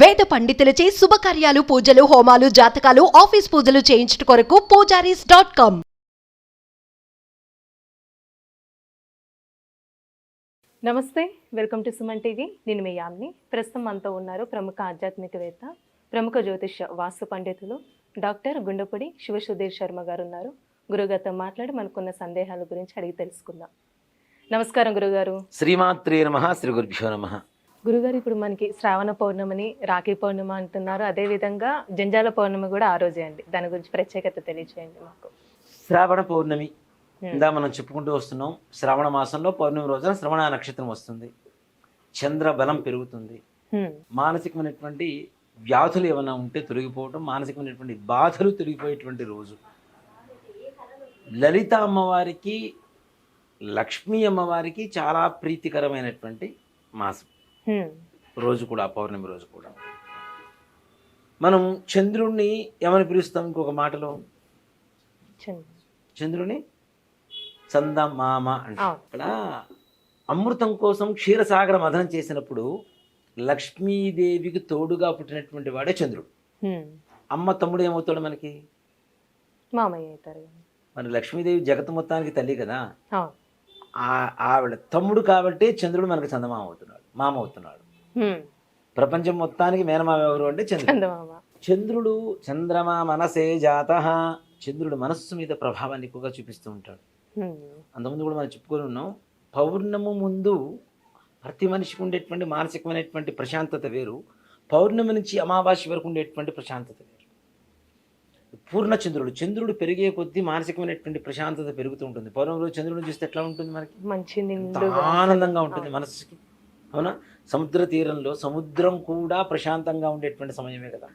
వేద పండితులచే శుభకార్యాలు పూజలు హోమాలు జాతకాలు ఆఫీస్ పూజలు చేయించుట కొరకు పూజారీస్.com. నమస్తే, వెల్కమ్ టు సుమన్ టీవీ. నేను మీ యామ్ని. ప్రస్తుతం మనతో ఉన్నారు ప్రముఖ ఆధ్యాత్మికవేత్త, ప్రముఖ జ్యోతిష్య వాస్తు పండితులు డాక్టర్ గుండపూడి శివసుధీర్ శర్మ గారు ఉన్నారు. గురుగారితో మాట్లాడి మనకున్న సందేహాల గురించి అడిగి తెలుసుకుందాం. నమస్కారం గురుగారు. శ్రీమాత్రే నమః. శ్రీ గురుభ్యో నమః. గురుగారు, ఇప్పుడు మనకి శ్రావణ పౌర్ణమిని రాఖీ పౌర్ణమి అంటున్నారు. అదేవిధంగా జంజాల పౌర్ణమి కూడా ఆ రోజే అండి. దాని గురించి ప్రత్యేకత తెలియచేయండి మాకు. శ్రావణ పౌర్ణమి ఇందా మనం చెప్పుకుంటూ వస్తున్నాం. శ్రావణ మాసంలో పౌర్ణమి రోజున శ్రవణ నక్షత్రం వస్తుంది. చంద్ర బలం పెరుగుతుంది. మానసికమైనటువంటి వ్యాధులు ఏమైనా ఉంటే తొలగిపోవటం, మానసికమైనటువంటి బాధలు తొలగిపోయేటువంటి రోజు. లలిత అమ్మవారికి, లక్ష్మీ అమ్మవారికి చాలా ప్రీతికరమైనటువంటి మాసం రోజు కూడా, పౌర్ణమి రోజు కూడా. మనం చంద్రుణ్ణి ఏమని పిలుస్తాం? ఇంకొక మాటలో చంద్రుని చందమామ అంటే. ఇక్కడ అమృతం కోసం క్షీరసాగర మథనం చేసినప్పుడు లక్ష్మీదేవికి తోడుగా పుట్టినటువంటి వాడే చంద్రుడు. అమ్మ తమ్ముడు ఏమవుతాడు మనకి? మామయ్య అవుతారు. మరి లక్ష్మీదేవి జగత్ మొత్తానికి తల్లి కదా, ఆవిడ తమ్ముడు కాబట్టి చంద్రుడు మనకి చందమామ అవుతున్నాడు, మామ అవుతున్నాడు. ప్రపంచం మొత్తానికి మేనమామ ఎవరు అంటే చంద్రుడు. చంద్రుడు చంద్రమా మనసే జాత. చంద్రుడు మనస్సు మీద ప్రభావాన్ని ఎక్కువగా చూపిస్తూ ఉంటాడు. అంతకుముందు కూడా మనం చెప్పుకొని ఉన్నాం. పౌర్ణమి ముందు ప్రతి మనిషికి ఉండేటువంటి మానసికమైనటువంటి ప్రశాంతత వేరు, పౌర్ణమి నుంచి అమావాస్య వరకు ఉండేటువంటి ప్రశాంతత వేరు. పూర్ణచంద్రుడు, చంద్రుడు పెరిగే కొద్దీ మానసికమైనటువంటి ప్రశాంతత పెరుగుతూ ఉంటుంది. పౌర్ణమి రోజు చంద్రుడిని చూస్తే ఎట్లా ఉంటుంది? మనకి మంచి ఆనందంగా ఉంటుంది మనసుకి. అవునా? సముద్ర తీరంలో సముద్రం కూడా ప్రశాంతంగా ఉండేటువంటి సమయమే కదా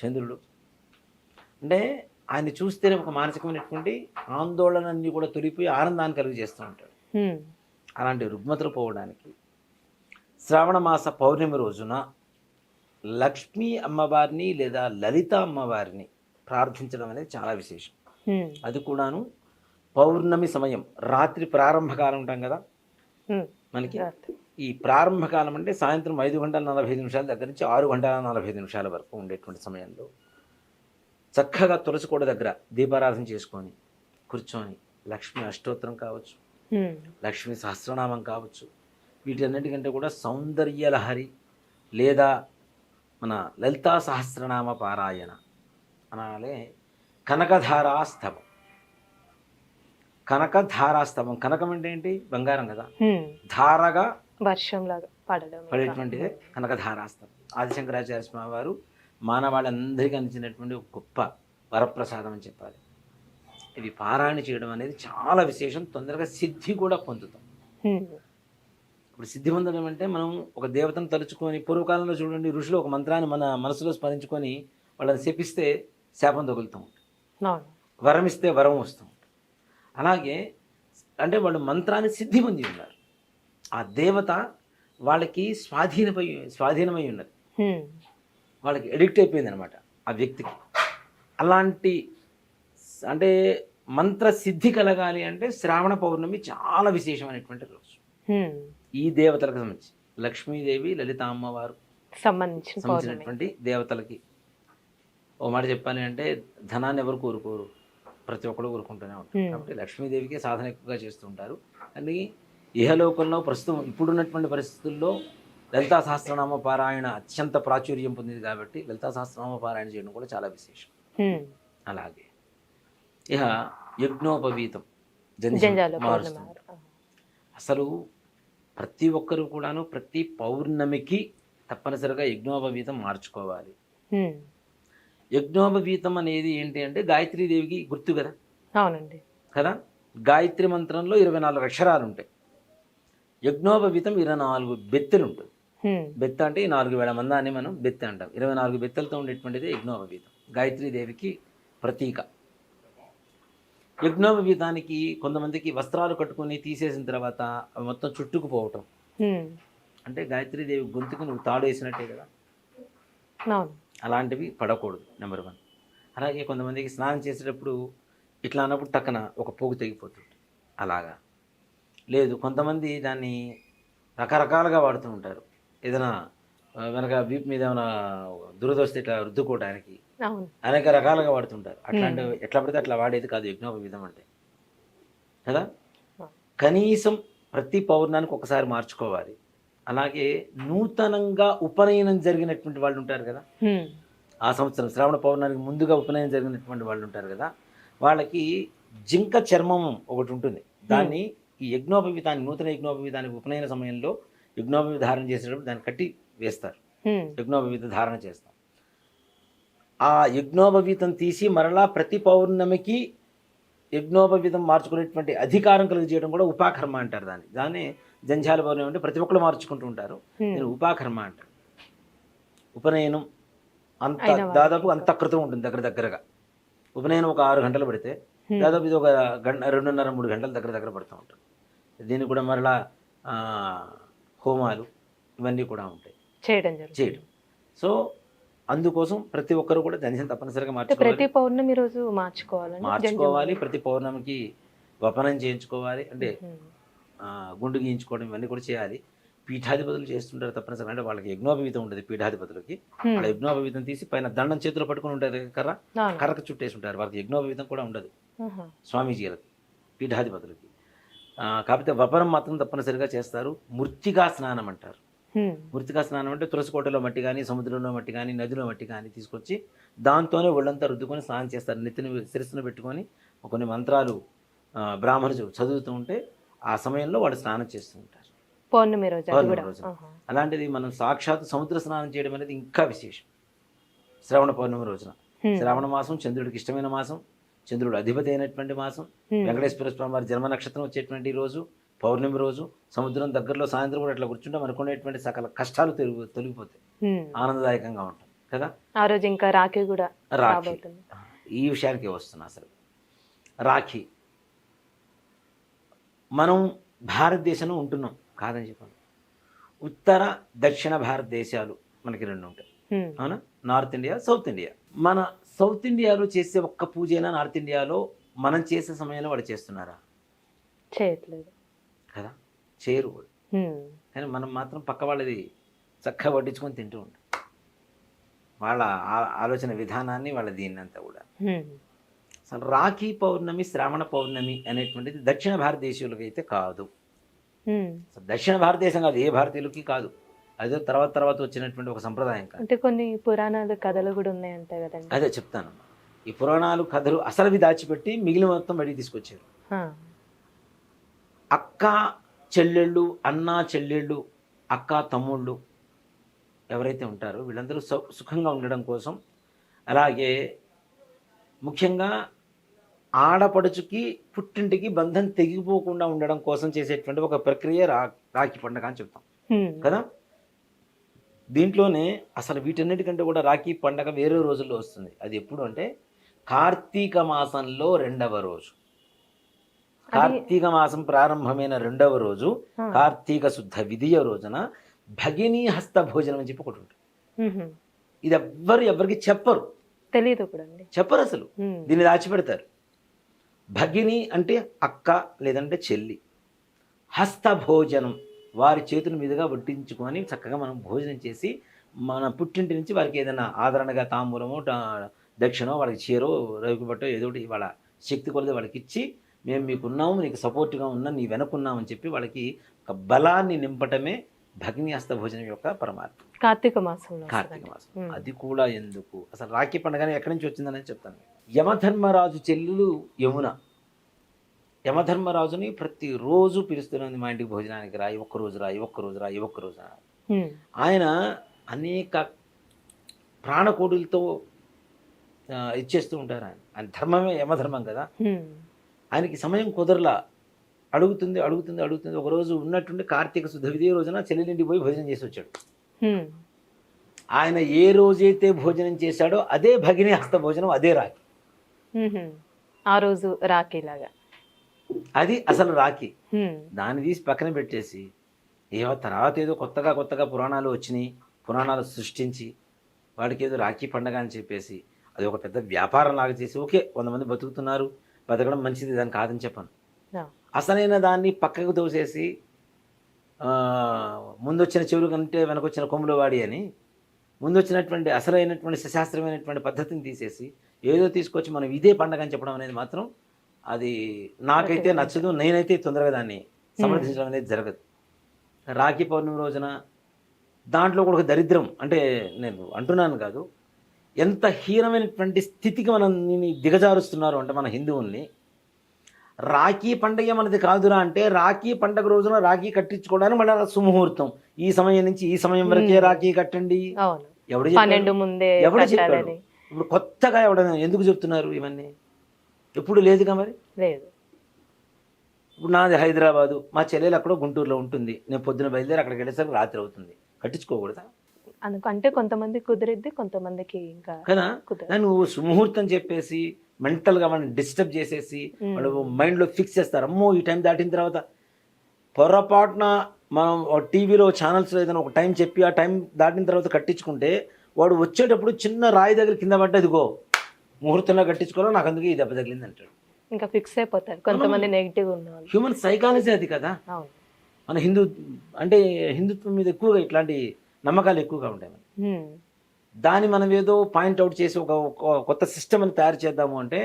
చంద్రుడు. అంటే ఆయన చూస్తేనే ఒక మానసికమైనటువంటి ఆందోళనని కూడా తొలిపోయి ఆనందాన్ని కలుగు చేస్తూ ఉంటాడు. అలాంటి రుగ్మతలు పోవడానికి శ్రావణ మాస పౌర్ణమి రోజున లక్ష్మీ అమ్మవారిని లేదా లలిత అమ్మవారిని ప్రార్థించడం అనేది చాలా విశేషం. అది కూడాను పౌర్ణమి సమయం, రాత్రి ప్రారంభకాలం ఉంటాం కదా మనకి. ఈ ప్రారంభకాలం అంటే సాయంత్రం 5:45 దగ్గర నుంచి 6:45 వరకు ఉండేటువంటి సమయంలో చక్కగా తులసి కోట దగ్గర దీపారాధన చేసుకొని కూర్చొని లక్ష్మీ అష్టోత్తరం కావచ్చు, లక్ష్మీ సహస్రనామం కావచ్చు, వీటన్నిటికంటే కూడా సౌందర్య లహరి లేదా మన లలితా సహస్రనామ పారాయణ అనాలే. కనకధారాస్తవం. కనకధారాస్తవం, కనకం అంటే ఏంటి? బంగారం కదా. ధారగా వర్షంలాగా పడేటువంటిదే కనకధారాస్తవం. ఆదిశంకరాచార్య స్వామి వారు మానవాళ్ళందరికీ అందించినటువంటి ఒక గొప్ప వరప్రసాదం అని చెప్పాలి. ఇది పారాయణ చేయడం అనేది చాలా విశేషం. తొందరగా సిద్ధి కూడా పొందుతాం. ఇప్పుడు సిద్ధి పొందడం అంటే మనం ఒక దేవతను తలుచుకొని, పూర్వకాలంలో చూడండి ఋషులు ఒక మంత్రాన్ని మన మనసులో స్మరించుకొని వాళ్ళని శపిస్తే శాపం తగులుతూ ఉంటుంది, వరం ఇస్తే వరం వస్తూ ఉంటుంది. అలాగే అంటే వాళ్ళు మంత్రాన్ని సిద్ధి పొంది ఉన్నారు. ఆ దేవత వాళ్ళకి స్వాధీనమై ఉన్నది, వాళ్ళకి ఎడిక్ట్ అయిపోయింది అనమాట ఆ వ్యక్తికి. అలాంటి అంటే మంత్ర సిద్ధి కలగాలి అంటే శ్రావణ పౌర్ణమి చాలా విశేషమైనటువంటి రోజు. ఈ దేవతలకు సంబంధించి లక్ష్మీదేవి, లలిత అమ్మవారు సంబంధించినటువంటి దేవతలకి ఓ మాట చెప్పాలి అంటే, ధనాన్ని ఎవరు కోరుకోరు, ప్రతి ఒక్కరు కోరుకుంటూనే ఉంటారు. కాబట్టి లక్ష్మీదేవికే సాధన ఎక్కువగా చేస్తూ ఉంటారు. కానీ ఇహలోకంలో ప్రస్తుతం ఇప్పుడున్నటువంటి పరిస్థితుల్లో లలితా సహస్రనామ పారాయణ అత్యంత ప్రాచుర్యం పొందింది కాబట్టి లలితా సహస్రనామ పారాయణ చేయడం కూడా చాలా విశేషం. అలాగే ఇహ యజ్ఞోపవీతం మారుస్తుంది. అసలు ప్రతి ఒక్కరూ కూడాను ప్రతి పౌర్ణమికి తప్పనిసరిగా యజ్ఞోపవీతం మార్చుకోవాలి. యజ్ఞోపవీతం అనేది ఏంటి అంటే గాయత్రీదేవికి గుర్తు కదా. అవునండి కదా. గాయత్రి మంత్రంలో 24 అక్షరాలు ఉంటాయి. యజ్ఞోపవీతం 24 బెత్తెలు ఉంటుంది. బెత్త అంటే 4,000 మందాన్ని మనం బెత్త అంటాం. 24 బెత్తలతో ఉండేటువంటిది యజ్ఞోపవీతం, గాయత్రీదేవికి ప్రతీక. యజ్ఞోపవీతానికి కొంతమందికి వస్త్రాలు కట్టుకొని తీసేసిన తర్వాత అవి మొత్తం చుట్టుకుపోవటం అంటే గాయత్రీదేవి గొంతుకు నువ్వు తాడు వేసినట్టే కదా. అలాంటివి పడకూడదు, నెంబర్ 1. అలాగే కొంతమందికి స్నానం చేసేటప్పుడు ఇట్లా అన్నప్పుడు టక్కన ఒక పోగు తెగిపోతుంది. అలాగా లేదు, కొంతమంది దాన్ని రకరకాలుగా వాడుతూ ఉంటారు. ఏదైనా వెనక వీపు మీద ఏమైనా దురదొస్తే ఇట్లా రుద్దుకోవడానికి అవును. అనేక రకాలుగా వాడుతుంటారు. అట్లాంటి ఎట్లా పడితే అట్లా వాడేది కాదు యజ్ఞోపవీతం అంటే కదా. కనీసం ప్రతి పౌర్ణానికి ఒకసారి మార్చుకోవాలి. అలాగే నూతనంగా ఉపనయనం జరిగినటువంటి వాళ్ళు ఉంటారు కదా, ఆ సంవత్సరం శ్రావణ పౌర్ణానికి ముందుగా ఉపనయనం జరిగినటువంటి వాళ్ళు ఉంటారు కదా, వాళ్ళకి జింక చర్మం ఒకటి ఉంటుంది. దాన్ని ఈ యజ్ఞోపవీతాన్ని, నూతన యజ్ఞోపవీతానికి ఉపనయన సమయంలో యజ్ఞోపవీత ధారణ చేసేటప్పుడు దాన్ని కట్టి వేస్తారు. యజ్ఞోపవీత ధారణ చేస్తాం. ఆ యజ్ఞోపవీతం తీసి మరలా ప్రతి పౌర్ణమికి యజ్ఞోపవీతం మార్చుకునేటువంటి అధికారం కలిగి చేయడం కూడా ఉపాకర్మ అంటారు. దాన్ని జంఝాల పౌర్ణమి అంటే ప్రతి ఒక్కరు మార్చుకుంటూ ఉంటారు. నేను ఉపాకర్మ అంటారు. ఉపనయనం అంత దాదాపు అంత క్రితం ఉంటుంది, దగ్గరగా. ఉపనయనం ఒక 6 గంటలు పడితే దాదాపు ఇది ఒక 2.5-3 గంటల దగ్గర పడుతూ ఉంటుంది. దీనికి కూడా మరలా హోమాలు ఇవన్నీ కూడా ఉంటాయి చేయడం. సో అందుకోసం ప్రతి ఒక్కరు కూడా జంధ్యం తప్పనిసరిగా ప్రతి పౌర్ణమి రోజు మార్చుకోవాలి. ప్రతి పౌర్ణమికి వపనం చేయించుకోవాలి, అంటే గుండు గీయించుకోవడం ఇవన్నీ కూడా చేయాలి. పీఠాధిపతులు చేస్తుంటారు తప్పనిసరిగా, అంటే వాళ్ళకి యజ్ఞోపవీతం ఉంటుంది పీఠాధిపతులకి. వాళ్ళ యజ్ఞోపవీతం తీసి పైన దండం చేతిలో పట్టుకుని ఉంటారు, కర్రకు చుట్టేసి ఉంటారు. వాళ్ళకి యజ్ఞోపవీతం కూడా ఉండదు స్వామీజీలకి, పీఠాధిపతులకి. కాకపోతే వపనం మాత్రం తప్పనిసరిగా చేస్తారు. మృత్తికా స్నానం అంటారు. మృత్తికా స్నానం అంటే తులసికోటలో మట్టి కానీ, సముద్రంలో మట్టి కానీ, నదిలో మట్టి కానీ తీసుకొచ్చి దాంతోనే ఒళ్ళంతా రుద్దుకొని స్నానం చేస్తారు. నెత్తిని శిరస్సును పెట్టుకొని కొన్ని మంత్రాలు బ్రాహ్మణులు చదువుతూ ఉంటే ఆ సమయంలో వాళ్ళు స్నానం చేస్తూ ఉంటారు పౌర్ణమి రోజు. అలాంటిది మనం సాక్షాత్ సముద్ర స్నానం చేయడం అనేది ఇంకా విశేషం. శ్రావణ పౌర్ణమి రోజున, శ్రావణ మాసం చంద్రుడికి ఇష్టమైన మాసం, చంద్రుడు అధిపతి అయినటువంటి మాసం, వెంకటేశ్వర స్వామి వారి జన్మ నక్షత్రం వచ్చేటువంటి రోజు, పౌర్ణమి రోజు. సముద్రం దగ్గరలో సాయంత్రం కూడా అట్లా కూర్చుంటే మనకునేటువంటి సకల కష్టాలు తొలగిపోతాయి, ఆనందదాయకంగా ఉంటుంది కదా. ఆ రోజు ఇంకా రాఖీ కూడా. రాఖీ, ఈ విషయానికి వస్తున్నా. అసలు రాఖీ మనం భారతదేశంలో ఉంటున్నాం కాదని చెప్పండి. ఉత్తర దక్షిణ భారతదేశాలు మనకి 2 ఉంటాయి, అవునా? North India, south India. మన సౌత్ ఇండియాలో చేసే ఒక్క పూజ అయినా నార్త్ ఇండియాలో మనం చేసే సమయంలో వాళ్ళు చేస్తున్నారా? చేయట్లేదు కదా, చేయరు. కానీ మనం మాత్రం పక్క వాళ్ళది చక్కగా వడ్డించుకొని తింటూ ఉంటాం. వాళ్ళ ఆలోచన విధానాన్ని, వాళ్ళ దీన్నంతా కూడా. అసలు రాఖీ పౌర్ణమి, శ్రావణ పౌర్ణమి అనేటువంటిది దక్షిణ భారతదేశీయులకి అయితే కాదు. దక్షిణ భారతదేశం కాదు, ఏ భారతీయులకి కాదు. అదే తర్వాత వచ్చినటువంటి ఒక సంప్రదాయం కాదు. అంటే కొన్ని పురాణాలు, కథలు కూడా ఉన్నాయంటే కదండి. అదే చెప్తాను. ఈ పురాణాలు, కథలు అసలువి దాచిపెట్టి మిగిలిన మొత్తం బయటికి తీసుకొచ్చారు. అక్క చెల్లెళ్ళు, అన్న చెల్లెళ్ళు, అక్క తమ్ముళ్ళు ఎవరైతే ఉంటారో వీళ్ళందరూ సుఖంగా ఉండడం కోసం, అలాగే ముఖ్యంగా ఆడపడుచుకి పుట్టింటికి బంధం తెగిపోకుండా ఉండడం కోసం చేసేటువంటి ఒక ప్రక్రియ రాఖీ పండుగ అని చెప్తాం కదా. దీంట్లోనే అసలు వీటన్నిటికంటే కూడా రాఖీ పండుగ వేరే రోజుల్లో వస్తుంది. అది ఎప్పుడు అంటే కార్తీక మాసంలో 2వ రోజు. కార్తీక మాసం ప్రారంభమైన 2వ రోజు, కార్తీక శుద్ధ విధియ రోజున భగినీ హస్త భోజనం అని చెప్పి ఒకటి ఉంటుంది. ఇది ఎవరికి చెప్పరు, తెలియదు కూడా, చెప్పరు అసలు. దీన్ని దాచిపెడతారు. భగిని అంటే అక్క లేదంటే చెల్లి. హస్త భోజనం, వారి చేతుల మీదుగా వడ్డించుకొని చక్కగా మనం భోజనం చేసి మన పుట్టింటి నుంచి వారికి ఏదైనా ఆదరణగా తాంబూలమో దక్షిణో, వాళ్ళకి చీరో రేగుబట్టో ఏదో ఒకటి వాళ్ళ శక్తి కొలది వాళ్ళకి ఇచ్చి, మేము మీకున్నాము, నీకు సపోర్ట్గా ఉన్నాం, నీ వెనకున్నామని చెప్పి వాళ్ళకి ఒక బలాన్ని నింపటమే భగిని హస్త భోజనం యొక్క పరమార్థం. కార్తీక మాసం. అది కూడా ఎందుకు అసలు రాఖీ పండుగ ఎక్కడి నుంచి వచ్చిందని చెప్తాను. యమధర్మరాజు చెల్లెలు యమున, యమధర్మరాజుని ప్రతిరోజు పిలుస్తున్నది, మా ఇంటికి భోజనానికి రా, ఒక్కరోజు రా, ఒక్కరోజు రా, ఒక్కరోజు రా. ఆయన అనేక ప్రాణకోడులతో ఇచ్చేస్తూ ఉంటారు. ఆయన ధర్మమే యమధర్మం కదా. ఆయనకి సమయం కుదరలా, అడుగుతుంది. ఒకరోజు ఉన్నట్టుండి కార్తీక శుద్ధ విధి రోజున చెల్లెలింటికి పోయి భోజనం చేసి వచ్చాడు. ఆయన ఏ రోజైతే భోజనం చేశాడో అదే భగిని హస్త భోజనం, అదే రాఖీ. ఆ రోజు రాఖీలాగా అది అసలు రాఖీ. దాన్ని తీసి పక్కన పెట్టేసి తర్వాత ఏదో కొత్తగా పురాణాలు వచ్చినాయి, పురాణాలు సృష్టించి వాడికి ఏదో రాఖీ పండగ అని చెప్పేసి అది ఒక పెద్ద వ్యాపారం లాగా చేసి, ఓకే 100 మంది బతుకుతున్నారు, బతకడం మంచిది, దాన్ని కాదని చెప్పాను. అసలైన దాన్ని పక్కకు తోసేసి ముందొచ్చిన చెవులు కంటే వెనకొచ్చిన కొమ్ములు వాడి అని ముందొచ్చినటువంటి అసలైనటువంటి సశాస్త్రమైనటువంటి పద్ధతిని తీసేసి ఏదో తీసుకొచ్చి మనం ఇదే పండగ అని చెప్పడం అనేది మాత్రం అది నాకైతే నచ్చదు. నేనైతే తొందరగా దాన్ని సమర్థించడం అనేది జరగదు. రాఖీ పౌర్ణమి రోజున దాంట్లో కూడా ఒక దరిద్రం, అంటే నేను అంటున్నాను కాదు, ఎంత హీనమైనటువంటి స్థితికి మనం దిగజారుస్తున్నారు అంటే మన హిందువుల్ని. రాఖీ పండగ మనది కాదురా అంటే రాఖీ పండగ రోజున రాఖీ కట్టించుకోవడానికి మళ్ళీ సుముహూర్తం, ఈ సమయం నుంచి ఈ సమయం వరకే రాఖీ కట్టండి. ఎవడు చెప్పాడు? ఇప్పుడు కొత్తగా ఎవడైనా ఎందుకు చెప్తున్నారు ఇవన్నీ? ఎప్పుడు లేదుగా మరి. లేదు. ఇప్పుడు నాది హైదరాబాదు, మా చెల్లెలు అక్కడ గుంటూరులో ఉంటుంది, నేను పొద్దున బయలుదేరి అక్కడికి వెళ్ళేసరికి రాత్రి అవుతుంది, కట్టించుకోకూడదా? అంటే కొంతమంది కుదిరిద్ది, కొంతమందికి ఇంకా కదా. నువ్వు సుముహూర్తం చెప్పేసి మెంటల్గా మనం డిస్టర్బ్ చేసేసి వాళ్ళు మైండ్లో ఫిక్స్ చేస్తారు. అమ్మో ఈ టైం దాటిన తర్వాత పొరపాటున మనం టీవీలో ఛానల్స్లో ఏదైనా ఒక టైం చెప్పి ఆ టైం దాటిన తర్వాత కట్టించుకుంటే వాడు వచ్చేటప్పుడు చిన్న రాయి దగ్గర కింద పడ్డ అదిగో ముహూర్తంలో కట్టించుకోవాలో నాకు అందుకే ఈ దెబ్బ తగిలింది అంటాడు. ఇంకా ఫిక్స్ అయిపోతారు కొంతమంది నెగిటివ్ ఉన్నారు. హ్యూమన్ సైకాలజీ అది కదా. మన హిందుత్వం మీద ఎక్కువగా ఇట్లాంటి నమ్మకాలు ఎక్కువగా ఉంటాయి. దాన్ని మనం ఏదో పాయింట్అవుట్ చేసి ఒక కొత్త సిస్టమ్ అని తయారు చేద్దాము అంటే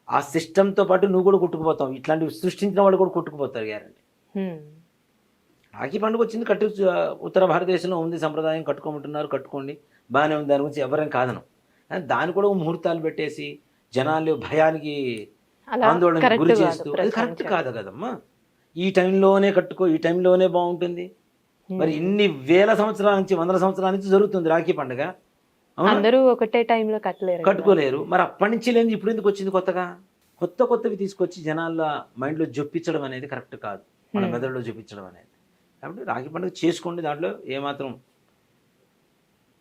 ఆ సిస్టంతో పాటు నువ్వు కూడా కొట్టుకుపోతావు. ఇట్లాంటివి సృష్టించిన వాళ్ళు కూడా కొట్టుకుపోతారు గ్యారంటీ. రాఖీ పండుగ వచ్చింది, ఉత్తర భారతదేశంలో ఉంది సంప్రదాయం, కట్టుకోమంటున్నారు, కట్టుకోండి, బాగానే ఉంది, దాని గురించి ఎవరైనా కాదనం. దాన్ని కూడా ముహూర్తాలు పెట్టేసి జనాలు భయానికి ఆందోళనకు గురి చేస్తూ అది కరెక్ట్ కాదు కదమ్మా. ఈ టైంలోనే కట్టుకో, ఈ టైంలోనే బాగుంటుంది. మరి ఇన్ని వేల సంవత్సరాల నుంచి, వందల సంవత్సరాల నుంచి జరుగుతుంది రాఖీ పండుగ. అందరూ ఒకటే టైంలో కట్టుకోలేరు. మరి అప్పటి నుంచి లేదు, ఇప్పుడు ఎందుకు వచ్చింది కొత్తగా? కొత్తవి తీసుకొచ్చి జనాల మైండ్లో జొప్పించడం అనేది కరెక్ట్ కాదు, మన మెదడులో చూపించడం అనేది. కాబట్టి రాఖీ పండుగ చేసుకోండి, దాంట్లో ఏమాత్రం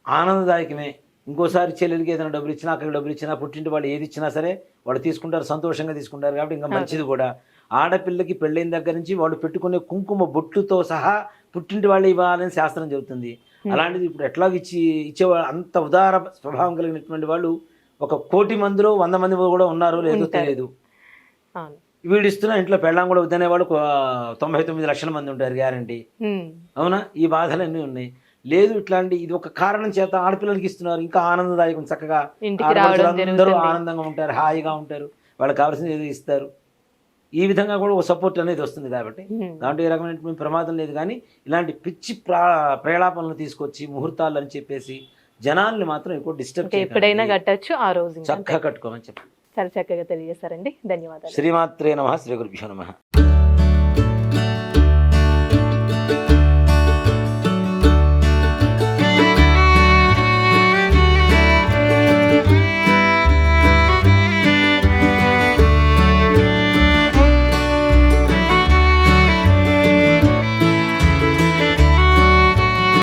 ఆనందదాయకమే. ఇంకోసారి చెల్లెలకి ఏదైనా డబ్బులు ఇచ్చినా, అక్కడికి డబ్బులు ఇచ్చినా, పుట్టింటి వాళ్ళు ఏది ఇచ్చినా సరే వాళ్ళు తీసుకుంటారు, సంతోషంగా తీసుకుంటారు. కాబట్టి ఇంకా మంచిది కూడా. ఆడపిల్లకి పెళ్ళైన దగ్గర నుంచి వాళ్ళు పెట్టుకునే కుంకుమ బొట్టుతో సహా పుట్టింటి వాళ్ళు ఇవ్వాలని శాస్త్రం చెబుతుంది. అలాంటిది ఇప్పుడు ఎట్లాగ ఇచ్చేవాళ్ళు, అంత ఉదార స్వభావం కలిగినటువంటి వాళ్ళు 1,000,000 మందిలో 100 మంది కూడా ఉన్నారో లేదో తెలియదు. వీడు ఇస్తున్నా ఇంట్లో పెళ్ళాం కూడా వద్దనే వాళ్ళు 99 లక్షల మంది ఉంటారు గ్యారంటీ. అవునా? ఈ బాధలన్నీ ఉన్నాయి. లేదు ఇట్లాంటి ఇది ఒక కారణం చేత ఆడపిల్లలకి ఇస్తున్నారు, ఇంకా ఆనందదాయకం, చక్కగా అందరూ ఆనందంగా ఉంటారు, హాయిగా ఉంటారు, వాళ్ళకి కావాల్సింది ఏదో ఇస్తారు. ఈ విధంగా కూడా ఒక సపోర్ట్ అనేది వస్తుంది. కాబట్టి దాంట్లో ఏ రకమైనటువంటి ప్రమాదం లేదు. కానీ ఇలాంటి పిచ్చి ప్రేలాపనలు తీసుకొచ్చి ముహూర్తాలు అని చెప్పేసి జనాల్ని మాత్రం ఎక్కువ డిస్టర్బ్ ఎప్పుడైనా కట్టచ్చు, ఆ రోజు చక్కగా కట్టుకోమని చెప్పి చాలా చక్కగా తెలియజేస్తారండి. ధన్యవాదాలు. శ్రీమాత్రే నమః. శ్రీ గురుభ్యో నమః.